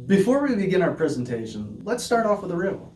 Before we begin our presentation, let's start off with a riddle.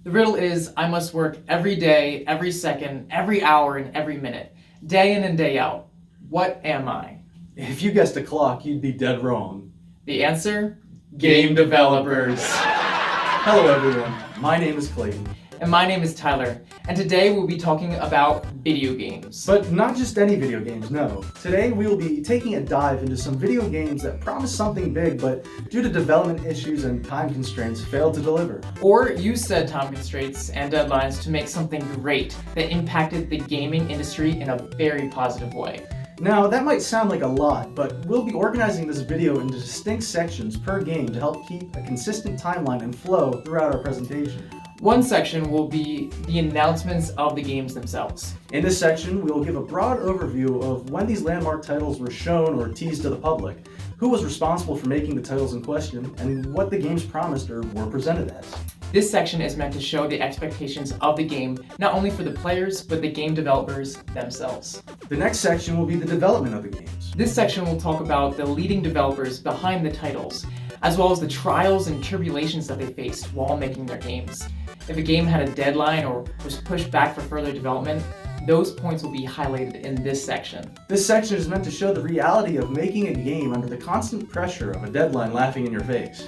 The riddle is, I must work every day, every second, every hour, and every minute, day in and day out. What am I? If you guessed a clock, you'd be dead wrong. The answer? Game developers. Hello everyone, my name is Clayton. And my name is Tyler, and today we'll be talking about video games. But not just any video games, no. Today we will be taking a dive into some video games that promise something big, but due to development issues and time constraints, failed to deliver. Or use said time constraints and deadlines to make something great that impacted the gaming industry in a very positive way. Now, that might sound like a lot, but we'll be organizing this video into distinct sections per game to help keep a consistent timeline and flow throughout our presentation. One section will be the announcements of the games themselves. In this section, we will give a broad overview of when these landmark titles were shown or teased to the public, who was responsible for making the titles in question, and what the games promised or were presented as. This section is meant to show the expectations of the game, not only for the players, but the game developers themselves. The next section will be the development of the games. This section will talk about the leading developers behind the titles, as well as the trials and tribulations that they faced while making their games. If a game had a deadline or was pushed back for further development, those points will be highlighted in this section. This section is meant to show the reality of making a game under the constant pressure of a deadline laughing in your face.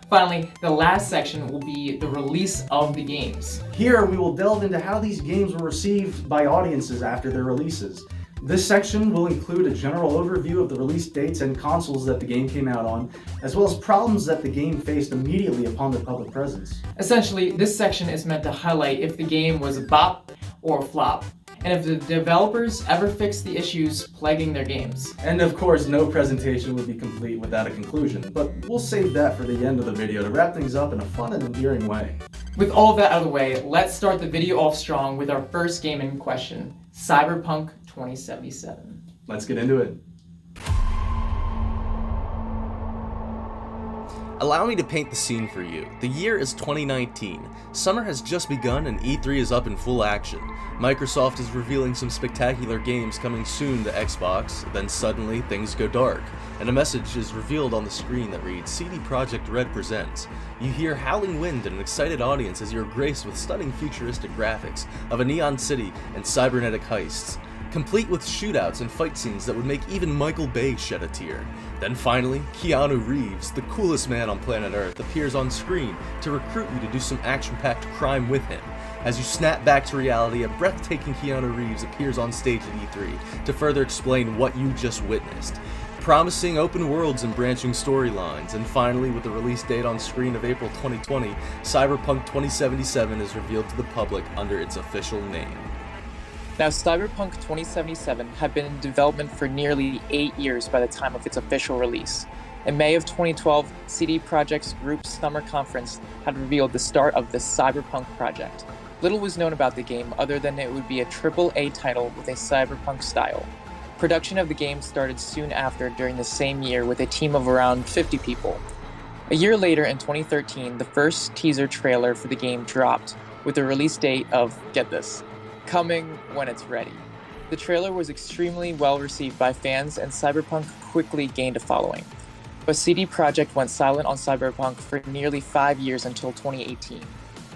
Finally, the last section will be the release of the games. Here we will delve into how these games were received by audiences after their releases. This section will include a general overview of the release dates and consoles that the game came out on, as well as problems that the game faced immediately upon their public presence. Essentially, this section is meant to highlight if the game was a bop or a flop, and if the developers ever fixed the issues plaguing their games. And of course, no presentation would be complete without a conclusion, but we'll save that for the end of the video to wrap things up in a fun and endearing way. With all of that out of the way, let's start the video off strong with our first game in question, Cyberpunk 2077. Let's get into it. Allow me to paint the scene for you. The year is 2019. Summer has just begun and E3 is up in full action. Microsoft is revealing some spectacular games coming soon to Xbox, then suddenly things go dark, and a message is revealed on the screen that reads, CD Projekt Red presents. You hear howling wind and an excited audience as you're graced with stunning futuristic graphics of a neon city and cybernetic heists, complete with shootouts and fight scenes that would make even Michael Bay shed a tear. Then finally, Keanu Reeves, the coolest man on planet Earth, appears on screen to recruit you to do some action-packed crime with him. As you snap back to reality, a breathtaking Keanu Reeves appears on stage at E3 to further explain what you just witnessed, promising open worlds and branching storylines. And finally, with the release date on screen of April 2020, Cyberpunk 2077 is revealed to the public under its official name. Now, Cyberpunk 2077 had been in development for nearly 8 years by the time of its official release. In May of 2012, CD Projekt's group summer conference had revealed the start of the Cyberpunk project. Little was known about the game other than it would be a AAA title with a cyberpunk style. Production of the game started soon after during the same year with a team of around 50 people. A year later, in 2013, the first teaser trailer for the game dropped with a release date of, get this, coming when it's ready. The trailer was extremely well received by fans and Cyberpunk quickly gained a following. But CD Projekt went silent on Cyberpunk for nearly 5 years until 2018.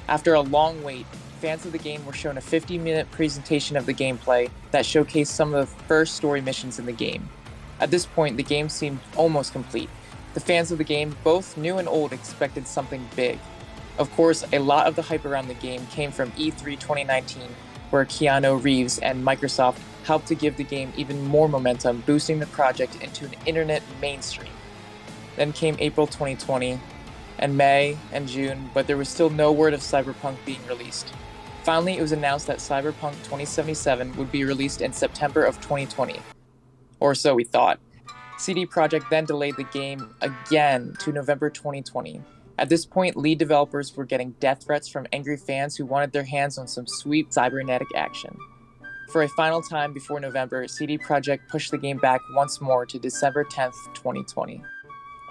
After a long wait, fans of the game were shown a 50-minute presentation of the gameplay that showcased some of the first story missions in the game. At this point, the game seemed almost complete. The fans of the game, both new and old, expected something big. Of course, a lot of the hype around the game came from E3 2019, where Keanu Reeves and Microsoft helped to give the game even more momentum, boosting the project into an internet mainstream. Then came April 2020, and May and June, but there was still no word of Cyberpunk being released. Finally, it was announced that Cyberpunk 2077 would be released in September of 2020. Or so we thought. CD Projekt then delayed the game again to November 2020. At this point, lead developers were getting death threats from angry fans who wanted their hands on some sweet cybernetic action. For a final time before November, CD Projekt pushed the game back once more to December 10th, 2020.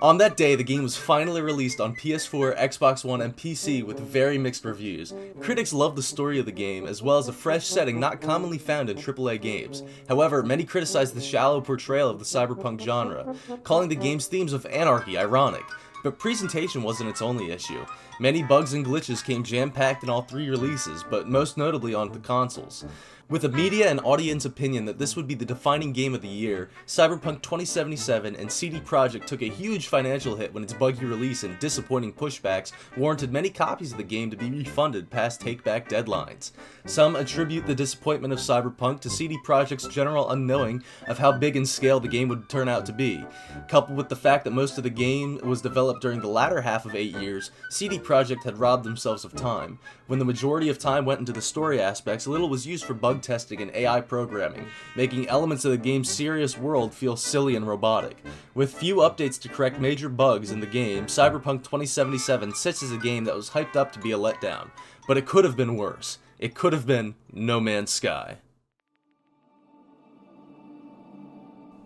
On that day, the game was finally released on PS4, Xbox One, and PC with very mixed reviews. Critics loved the story of the game, as well as a fresh setting not commonly found in AAA games. However, many criticized the shallow portrayal of the cyberpunk genre, calling the game's themes of anarchy ironic. But presentation wasn't its only issue. Many bugs and glitches came jam-packed in all 3 releases, but most notably on the consoles. With a media and audience opinion that this would be the defining game of the year, Cyberpunk 2077 and CD Projekt took a huge financial hit when its buggy release and disappointing pushbacks warranted many copies of the game to be refunded past take-back deadlines. Some attribute the disappointment of Cyberpunk to CD Projekt's general unknowing of how big in scale the game would turn out to be. Coupled with the fact that most of the game was developed during the latter half of 8 years, CD Projekt had robbed themselves of time. When the majority of time went into the story aspects, little was used for bug testing and AI programming, making elements of the game's serious world feel silly and robotic. With few updates to correct major bugs in the game, Cyberpunk 2077 sits as a game that was hyped up to be a letdown. But it could have been worse. It could have been No Man's Sky.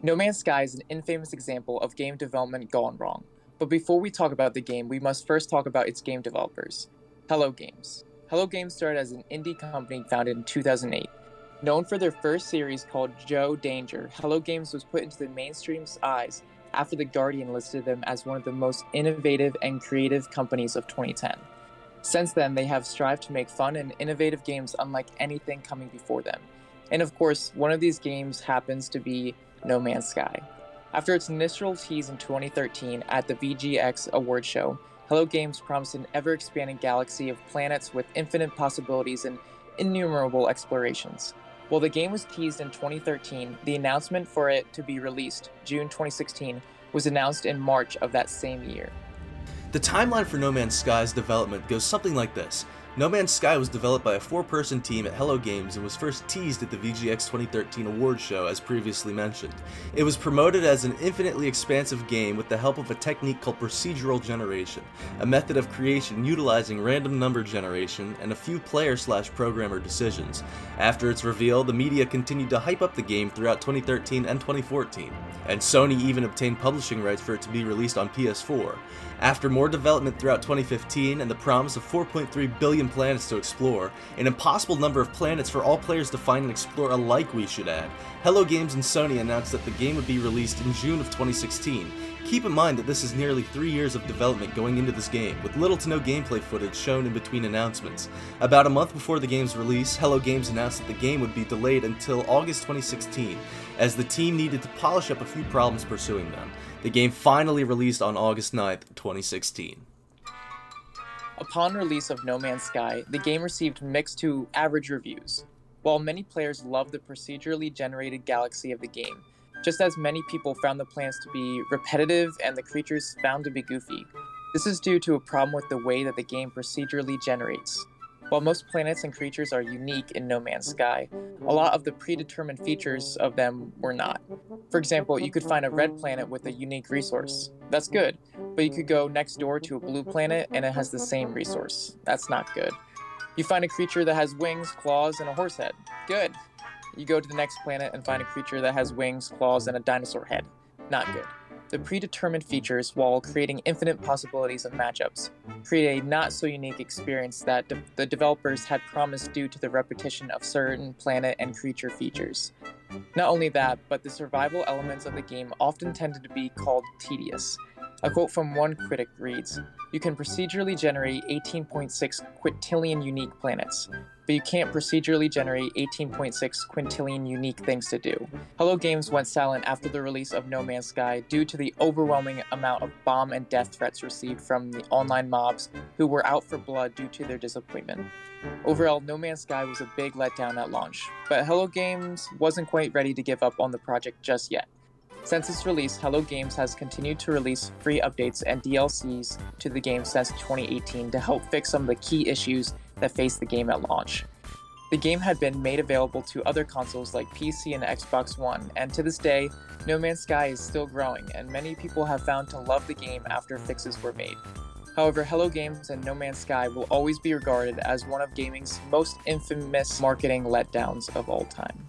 No Man's Sky is an infamous example of game development gone wrong. But before we talk about the game, we must first talk about its game developers. Hello Games. Hello Games started as an indie company founded in 2008. Known for their first series called Joe Danger, Hello Games was put into the mainstream's eyes after The Guardian listed them as one of the most innovative and creative companies of 2010. Since then, they have strived to make fun and innovative games unlike anything coming before them. And of course, one of these games happens to be No Man's Sky. After its initial tease in 2013 at the VGX award show, Hello Games promised an ever-expanding galaxy of planets with infinite possibilities and innumerable explorations. While the game was teased in 2013, the announcement for it to be released, June 2016, was announced in March of that same year. The timeline for No Man's Sky's development goes something like this. No Man's Sky was developed by a 4-person team at Hello Games and was first teased at the VGX 2013 award show as previously mentioned. It was promoted as an infinitely expansive game with the help of a technique called procedural generation, a method of creation utilizing random number generation and a few player/programmer decisions. After its reveal, the media continued to hype up the game throughout 2013 and 2014, and Sony even obtained publishing rights for it to be released on PS4. After more development throughout 2015 and the promise of 4.3 billion planets to explore, an impossible number of planets for all players to find and explore alike we should add, Hello Games and Sony announced that the game would be released in June of 2016. Keep in mind that this is nearly 3 years of development going into this game, with little to no gameplay footage shown in between announcements. About a month before the game's release, Hello Games announced that the game would be delayed until August 2016, as the team needed to polish up a few problems pursuing them. The game finally released on August 9th, 2016. Upon release of No Man's Sky, the game received mixed to average reviews. While many players loved the procedurally generated galaxy of the game, just as many people found the planets to be repetitive and the creatures found to be goofy. This is due to a problem with the way that the game procedurally generates. While most planets and creatures are unique in No Man's Sky, a lot of the predetermined features of them were not. For example, you could find a red planet with a unique resource. That's good, but you could go next door to a blue planet and it has the same resource. That's not good. You find a creature that has wings, claws, and a horse head. Good. You go to the next planet and find a creature that has wings, claws, and a dinosaur head. Not good. The predetermined features, while creating infinite possibilities of matchups, create a not-so-unique experience that the developers had promised due to the repetition of certain planet and creature features. Not only that, but the survival elements of the game often tended to be called tedious. A quote from one critic reads, "You can procedurally generate 18.6 quintillion unique planets, but you can't procedurally generate 18.6 quintillion unique things to do." Hello Games went silent after the release of No Man's Sky due to the overwhelming amount of bomb and death threats received from the online mobs who were out for blood due to their disappointment. Overall, No Man's Sky was a big letdown at launch, but Hello Games wasn't quite ready to give up on the project just yet. Since its release, Hello Games has continued to release free updates and DLCs to the game since 2018 to help fix some of the key issues that faced the game at launch. The game had been made available to other consoles like PC and Xbox One, and to this day, No Man's Sky is still growing, and many people have found to love the game after fixes were made. However, Hello Games and No Man's Sky will always be regarded as one of gaming's most infamous marketing letdowns of all time.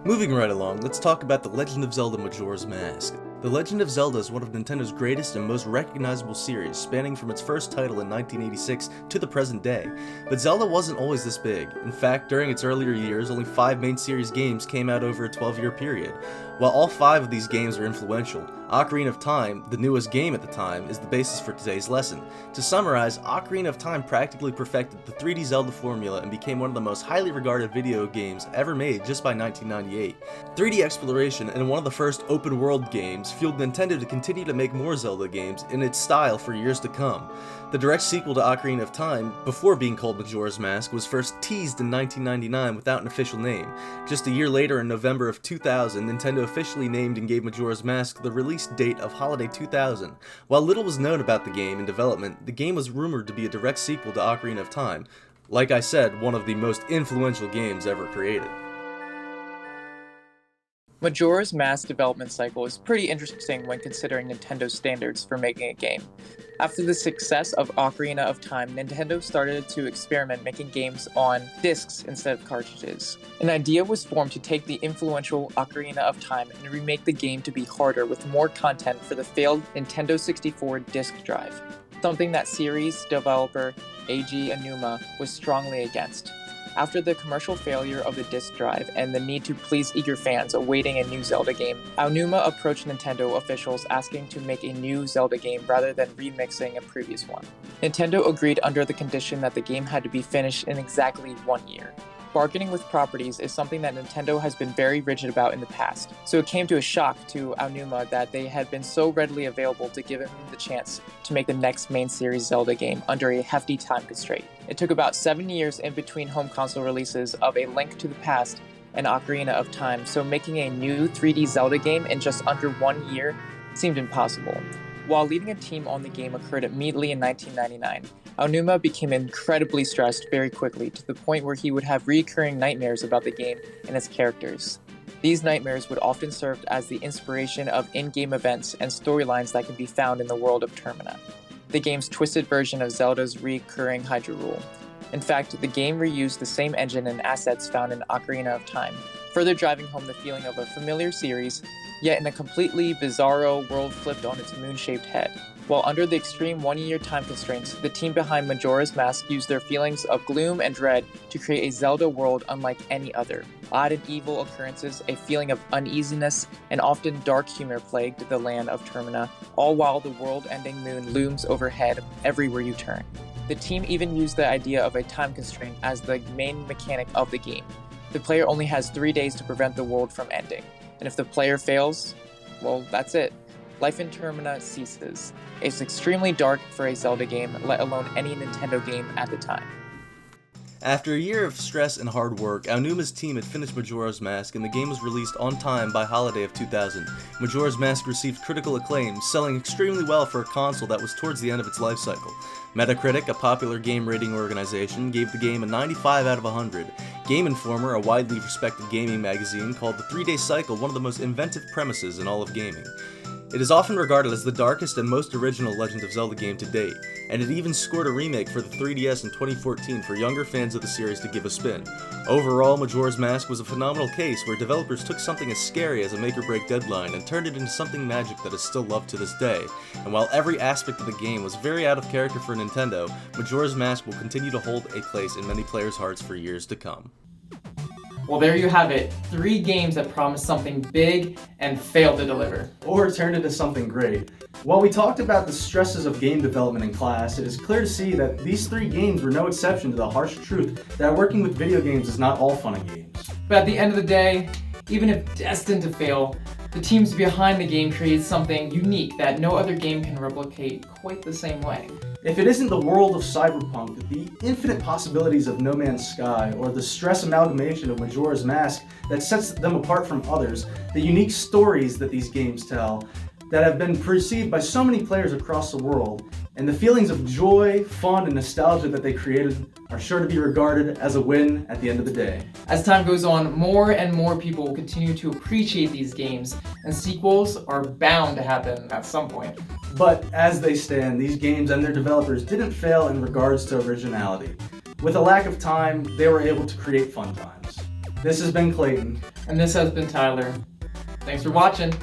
Moving right along, let's talk about The Legend of Zelda Majora's Mask. The Legend of Zelda is one of Nintendo's greatest and most recognizable series, spanning from its first title in 1986 to the present day. But Zelda wasn't always this big. In fact, during its earlier years, only 5 main series games came out over a 12-year period. While all 5 of these games are influential, Ocarina of Time, the newest game at the time, is the basis for today's lesson. To summarize, Ocarina of Time practically perfected the 3D Zelda formula and became one of the most highly regarded video games ever made just by 1998. 3D exploration and one of the first open-world games fueled Nintendo to continue to make more Zelda games in its style for years to come. The direct sequel to Ocarina of Time, before being called Majora's Mask, was first teased in 1999 without an official name. Just a year later, in November of 2000, Nintendo officially named and gave Majora's Mask the release date of Holiday 2000. While little was known about the game in development, the game was rumored to be a direct sequel to Ocarina of Time. Like I said, one of the most influential games ever created. Majora's Mask development cycle is pretty interesting when considering Nintendo's standards for making a game. After the success of Ocarina of Time, Nintendo started to experiment making games on discs instead of cartridges. An idea was formed to take the influential Ocarina of Time and remake the game to be harder with more content for the failed Nintendo 64 disc drive, something that series developer Eiji Aonuma was strongly against. After the commercial failure of the disc drive and the need to please eager fans awaiting a new Zelda game, Aonuma approached Nintendo officials asking to make a new Zelda game rather than remixing a previous one. Nintendo agreed under the condition that the game had to be finished in exactly 1 year. Bargaining with properties is something that Nintendo has been very rigid about in the past, so it came to a shock to Aonuma that they had been so readily available to give him the chance to make the next main series Zelda game under a hefty time constraint. It took about 7 years in between home console releases of A Link to the Past and Ocarina of Time, so making a new 3D Zelda game in just under 1 year seemed impossible. While leading a team on the game occurred immediately in 1999, Aonuma became incredibly stressed very quickly to the point where he would have recurring nightmares about the game and its characters. These nightmares would often serve as the inspiration of in-game events and storylines that can be found in the world of Termina, the game's twisted version of Zelda's recurring Hyrule. In fact, the game reused the same engine and assets found in Ocarina of Time, further driving home the feeling of a familiar series, yet in a completely bizarro world flipped on its moon-shaped head. While under the extreme 1-year time constraints, the team behind Majora's Mask used their feelings of gloom and dread to create a Zelda world unlike any other. Odd and evil occurrences, a feeling of uneasiness, and often dark humor plagued the land of Termina, all while the world-ending moon looms overhead everywhere you turn. The team even used the idea of a time constraint as the main mechanic of the game. The player only has 3 days to prevent the world from ending, and if the player fails, well, that's it. Life in Termina ceases. It's extremely dark for a Zelda game, let alone any Nintendo game at the time. After a year of stress and hard work, Aonuma's team had finished Majora's Mask and the game was released on time by holiday of 2000. Majora's Mask received critical acclaim, selling extremely well for a console that was towards the end of its life cycle. Metacritic, a popular game rating organization, gave the game a 95 out of 100. Game Informer, a widely respected gaming magazine, called the 3-day cycle one of the most inventive premises in all of gaming. It is often regarded as the darkest and most original Legend of Zelda game to date, and it even scored a remake for the 3DS in 2014 for younger fans of the series to give a spin. Overall, Majora's Mask was a phenomenal case where developers took something as scary as a make-or-break deadline and turned it into something magic that is still loved to this day. And while every aspect of the game was very out of character for Nintendo, Majora's Mask will continue to hold a place in many players' hearts for years to come. Well, there you have it. 3 games that promised something big and failed to deliver. Or turned into something great. While we talked about the stresses of game development in class, it is clear to see that these 3 games were no exception to the harsh truth that working with video games is not all fun and games. But at the end of the day, even if destined to fail, the teams behind the game created something unique that no other game can replicate quite the same way. If it isn't the world of Cyberpunk, the infinite possibilities of No Man's Sky, or the stress amalgamation of Majora's Mask that sets them apart from others, the unique stories that these games tell that have been perceived by so many players across the world, and the feelings of joy, fun, and nostalgia that they created are sure to be regarded as a win at the end of the day. As time goes on, more and more people will continue to appreciate these games, and sequels are bound to happen at some point. But as they stand, these games and their developers didn't fail in regards to originality. With a lack of time, they were able to create fun times. This has been Clayton. And this has been Tyler. Thanks for watching.